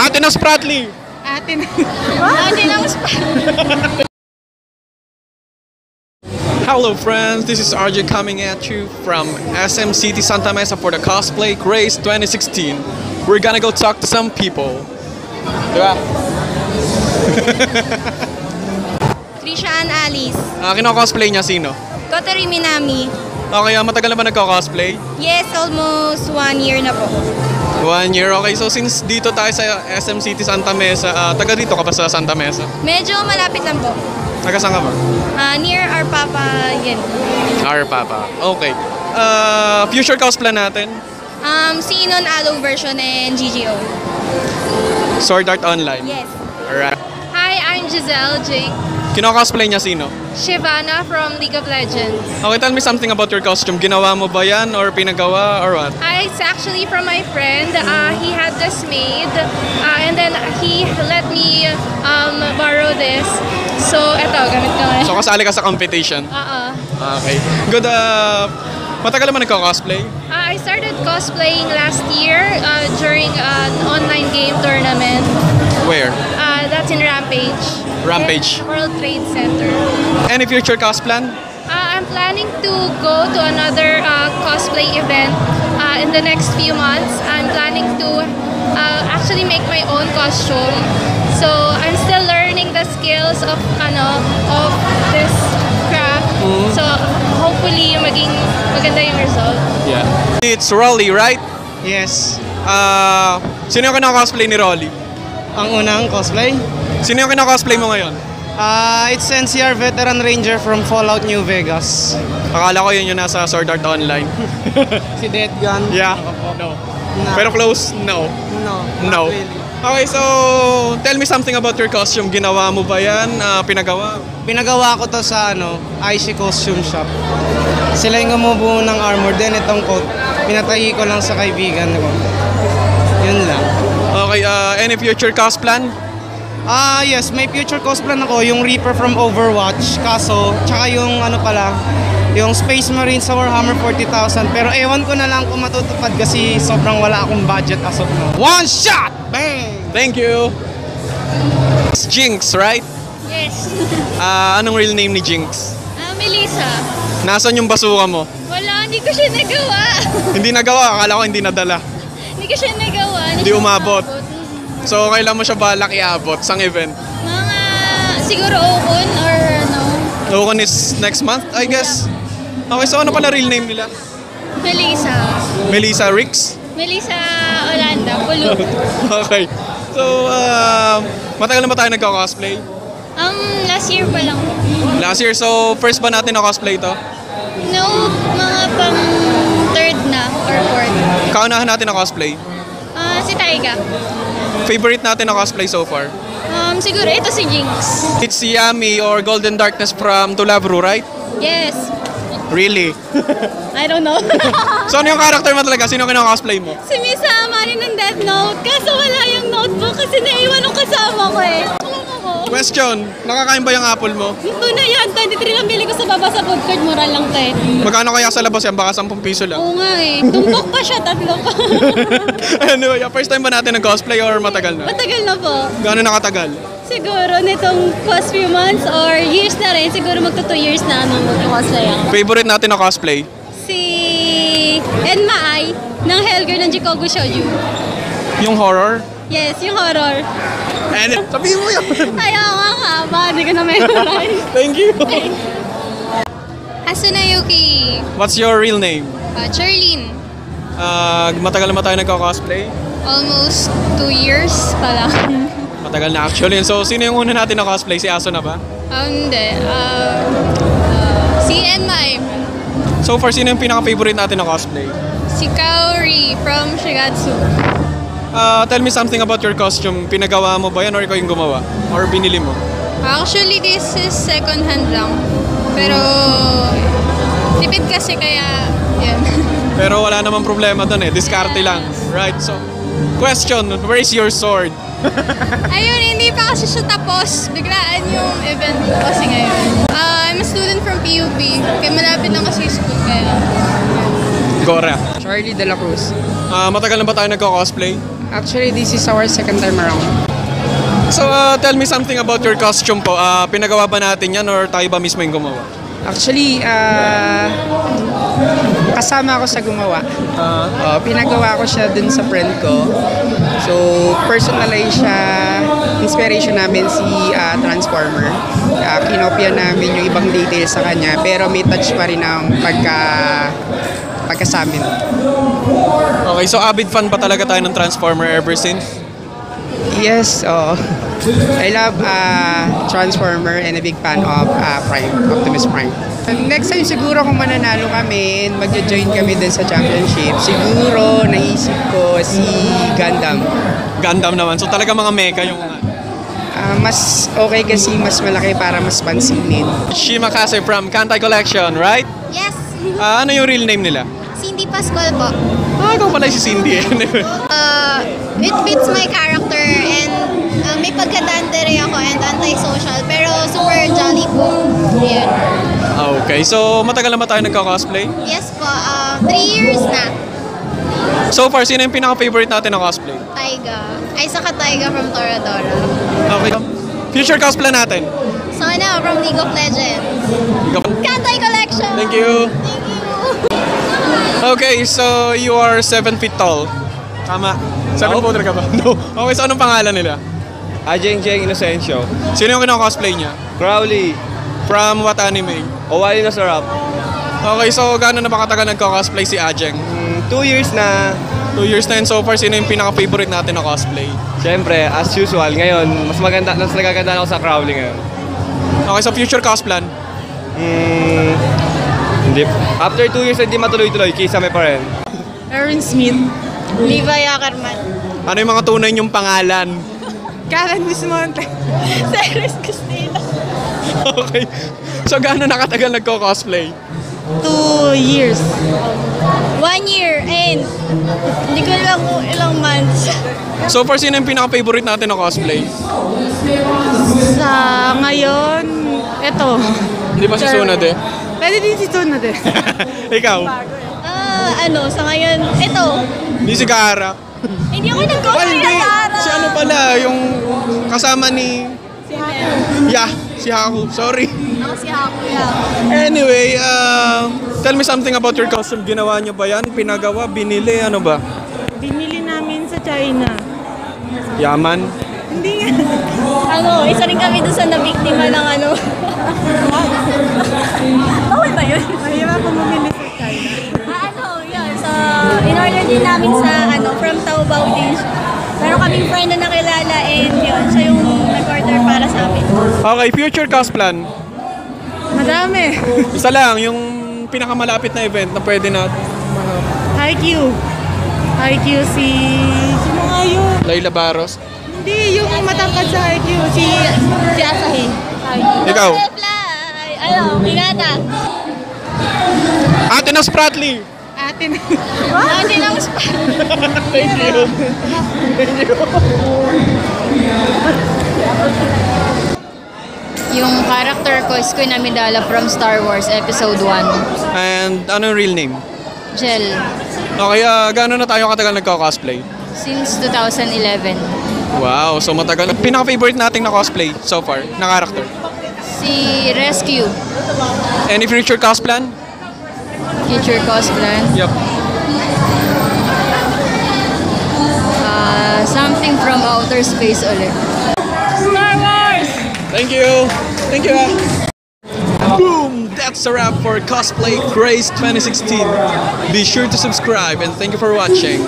Ate ng Spratly! Ate ng Hello friends, this is RJ coming at you from SM City Santa Mesa for the Cosplay Craze 2016. We're gonna go talk to some people. Diba? Trisha Ann Alice. Kino-cosplay niya sino? Kotori Minami. Okay, matagal na ba nagko-cosplay? Yes, almost 1 year na po. 1 year, okay. So since dito tayo sa SM City Santa Mesa, taga dito ka pa sa Santa Mesa? Medyo malapit lang po. Taga saan ka ba? Near our Papa yan. Our Papa. Okay. Future cosplay natin? Sinon Alo version and GGO. Sword Art Online. Yes. Alright. Hi, I'm Giselle Jake. Kino-cosplay niya sino? Shivana from League of Legends. Okay, tell me something about your costume. Ginawa mo ba yan or pinagawa or what? It's actually from my friend. He had this made and then he let me borrow this. So, eto, gamit ko ngayon. So, kasali ka sa competition? Okay. Good. Matagal naman nagko-cosplay? I started cosplaying last year during an online game tournament. Where? That's in Rampage. Rampage. In World Trade Center. Any future cos plan? I'm planning to go to another cosplay event in the next few months. I'm planning to actually make my own costume. So I'm still learning the skills of this craft. So hopefully maging maganda yung result. Yeah. It's Rolly, right? Yes. Sino yung kina-cosplay ni Rolly? Ang unang cosplay? Sino yung kina-cosplay mo ngayon? It's NCR Veteran Ranger from Fallout New Vegas. Akala ko yun yung nasa Sword Art Online. Si Death Gun? Yeah. No. Pero close? No. No. No. Not really. Okay, so tell me something about your costume. Ginawa mo ba yan? Pinagawa? Pinagawa ko to sa IC Costume Shop. Sila yung gumubuo ng armor. Then itong coat, pinatahi ko lang sa kaibigan ko. Yun lang. Okay, any future cos plan? Yes, may future cos plan ako. Yung Reaper from Overwatch. Kaso, tsaka yung yung Space Marine sa Warhammer 40,000. Pero ewan ko na lang kung matutupad kasi sobrang wala akong budget as of now. One shot! Bang! Thank you! It's Jinx, right? Yes. Anong real name ni Jinx? Melissa. Nasaan yung basuka mo? Wala, hindi ko siya nagawa. Hindi nagawa, akala ko hindi nadala. Hindi ko siya nagawa. Hindi siya umabot. So, kailan mo siya balak iabot? Sang event? Mga siguro Okon or Okon is next month, I guess. Okay, so ano pala real name nila? Melissa. Melissa Ricks? Melissa Olanda, Pulu. Okay. So, matagal na ba tayo nagka-cosplay? Last year pa lang. Last year, so first ba natin na cosplay to? No, mga pang third na or fourth. Kaunahan natin na cosplay. Si Taiga. Favorite natin na cosplay so far? Siguro ito si Jinx. It's Yami or Golden Darkness from Tulabru, right? Yes. Really? I don't know. So ano yung character mo talaga? Sino kina-cosplay mo? Si Misama rin ng Death Note. Kaso wala yung notebook kasi naiwan ng kasama ko eh. Question, nakakain ba yung apple mo? Ito na yan, 23 lang bili ko sa baba sa food court, mura lang to eh. Magkano kaya sa labas yan? Baka 10 piso lang. Oo nga eh, tumbok pa siya, 3 pa. Anyway, first time ba natin nag-cosplay or matagal na? Matagal na po. Gaano nakatagal? Siguro nitong past few months or years na rin, siguro magto 2 years na mag-cosplay ako. Favorite natin na cosplay? Si Enma Ai ng Helger ng Jikogu Shouju. Yung horror? Yes, yung horror. And sabihin mo yan. Ayaw nga ba, hindi ko na memorize. Thank you. Asuna Yuki. What's your real name? Charlene. Matagal na ba tayo nagka-cosplay? Almost 2 years pa lang. Matagal na actually. So, sino yung una natin na cosplay? Si Aso na ba? Hindi. Si Enmai. So far, sino yung pinaka-favorite natin na cosplay? Si Kaori from Shigatsu. Tell me something about your costume. Pinagawa mo ba yan or ikaw yung gumawa? Or binili mo? Actually, this is second hand lang. Pero, tipid kasi kaya, yan. Pero wala namang problema doon eh. Diskarte lang. Right? So, question, where is your sword? Ayun, hindi pa kasi siya tapos. Biglaan yung event ko kasi ngayon. I'm a student from PUP. Kaya malapit lang kasi school kaya. Gora. Charlie De La Cruz. Matagal na ba tayo nagko-cosplay? Actually, this is our second time around. So, tell me something about your costume po. Pinagawa ba natin yan or tayo ba mismo yung gumawa? Actually, kasama ako sa gumawa. Pinagawa ko siya dun sa friend ko. So, personalize siya. Inspiration namin si Transformer. Kinopya namin yung ibang details sa kanya. Pero may touch pa rin ng pagkasamin. Okay, so avid fan pa talaga tayo ng Transformer ever since? Yes, I love Transformer and a big fan of Optimus Prime. Next time siguro kung mananalo kami, magjo-join kami din sa championship, siguro naisip ko si Gundam. Gundam naman, so talaga mga mecha yung... Mas okay kasi mas malaki para mas pansinin. Shimakase from Kantai Collection, right? Yes, Ano yung real name nila? Cindy Pascual po. Ikaw pala si Cindy. It fits my character and may pagka-dandere ako and anti-social pero super jolly po. Yun. Okay, so matagal na ba tayo nagka-cosplay? Yes po, 3 years na. So far, sino yung pinaka-favorite natin na cosplay? Taiga. Ay, saka Taiga from Toradora. Okay. Future cosplay natin? Sana from League of Legends. Kantai Collection! Thank you. Thank you! Okay, so you are 7 feet tall. Tama. 7 footer ka ba? No. Okay, so anong pangalan nila? Ajeng Inocencio. Sino yung kinaka-cosplay niya? Crowley. From what anime? Owali na sarap. Okay, so gano'n na ba katagal nagka-cosplay si Ajeng? 2 years na. 2 years na yun so far. Sino yung pinaka-favorite natin na cosplay? Siyempre, as usual, ngayon, mas nagaganda na ako sa Crowley ngayon. Okay, so future cosplay? Hindi. After 2 years, hindi matuloy-tuloy. Kisame pa rin. Aaron Smith. Liva Yakarman. Ano yung mga tunay niyong pangalan? Karen Bismonte. Cyrus Castilla. Okay. So gano'n na katagal nagko-cosplay? 2 years. 1 year and hindi ko lang kung ilang months. So far, sino yung pinaka-favorite natin na cosplay? Sa ngayon, eto. Hindi ba si Sunad eh? Pwede din si Tunad eh. Ikaw? Sa ngayon, ito. Hindi si Kara. Hindi ako Oh, nag-cosplay hindi. na Tara. Si ano pala, yung kasama ni... si Haku. Sorry. Ako si Hakuya. Anyway, tell me something about your costume. Ginawa niyo ba yan? Pinagawa? Binili? Ano ba? Binili namin sa China. Yaman? Hindi nga. Isa rin kami doon sa nabiktima ng ano. Okay ba yun? Mahirap ako bumili sa China. Yun. So, in-order din namin sa, from Taobao din siya. Meron kaming friend na nakilala and yun, siya yung nag-order para sa amin. Okay, future cosplay. Madami. Isa lang, yung pinakamalapit na event na pwede na... Haikyuu. Haikyuu si... Sino nga yun? Layla Barros. Hindi, yung matangkad sa Haikyuu. Si Asahi. Ikaw? Butterfly! Hinata. Ate na Spratly! atin. Ate lang spa. Thank you. Yung character ko is Queen Amidala from Star Wars Episode 1. And ano yung real name? Jel. Okay, gano'n na tayo katagal nagka-cosplay? Since 2011. Wow, so matagal. Pinaka-favorite nating na cosplay so far, na character? Si Rescue. Any future cosplay? Future cosplay. Yep. Something from outer space ulit. Star Wars! Thank you. Thank you. Boom! That's a wrap for Cosplay Craze 2016. Be sure to subscribe and thank you for watching.